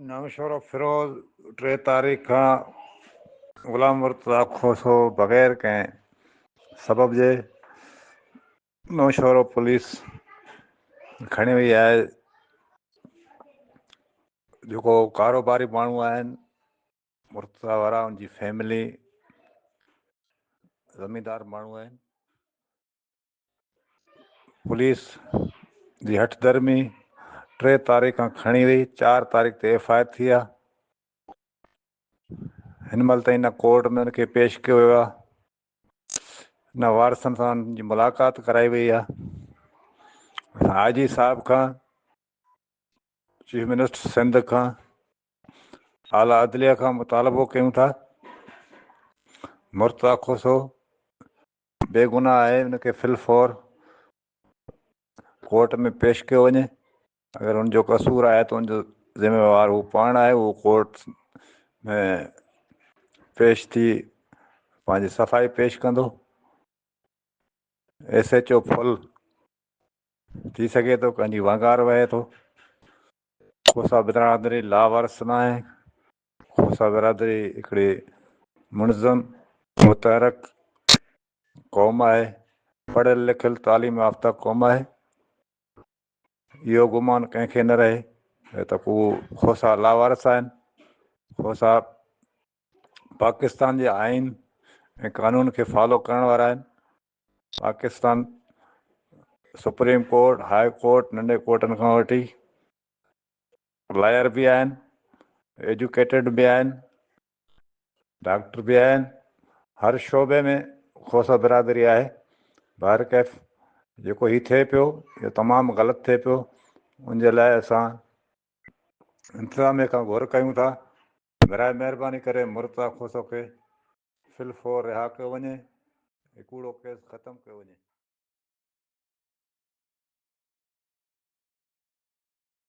नौशरो फिरोज़ 3 तारीख़ खां ग़ुलाम मुर्तज़ा खोसो बग़ैर कंहिं सबब जे नौशरो पुलिस खणी वई आहे। जेको कारोबारी माण्हू आहिनि मुर्तज़ा वारा, उनजी फैमिली ज़मींदार माण्हू आहिनि। पुलिस जी हठधर्मी 3 तारीख़ खां खणी वई। 4 तारीख़ ते FIR थी आहे। हिन महिल ताईं न कोर्ट में उनखे पेश कयो वियो आहे, न वारसनि सां जी मुलाक़ात कराई वई आहे। IG साहब खां, चीफ मिनिस्टर सिंध खां, आला अदलिया खां मुतालबो कयूं था मुर्तज़ा खोसो बेगुनाह आहे, उनखे फिलफौर कोर्ट में पेश कयो वञे। अगरि उनजो कसूर आहे त उनजो ज़िम्मेवार हू पाण आहे। उहो कोर्ट में पेश थी पंहिंजी सफ़ाई पेश कंदो। SHO फुल थी सघे थो, कंहिंजी वंगार वहे थो। खोसा बिरादरी लावारस न आहे। खोसा बिरादरी हिकिड़ी मुनज़म मुतहरक क़ौम आहे, पढ़ियल लिखियल तालीम याफ़्ता क़ौम आहे। इहो गुमान कंहिंखे न रहे त को खोसा लावारस आहिनि। खोसा पाकिस्तान जे आइन ऐं कानून खे फॉलो करण वारा आहिनि। Pakistan supreme court, high court, नंढे कोर्टनि खां वठी लॉयर बि आहिनि, एजुकेटेड बि आहिनि, डॉक्टर बि आहिनि। हर शोबे में खोसा बिरादरी आहे। ॿाहिरि कैफ़ जेको हीउ थिए पियो, इहो तमामु ग़लति थिए पियो। उनजे लाइ असां इंतिज़ामिया खां घुर कयूं था, बराए महिरबानी करे मुर्तज़ा खोसो खे फिलफौर रिहा कयो वञे, कूड़ो केस ख़तमु कयो वञे।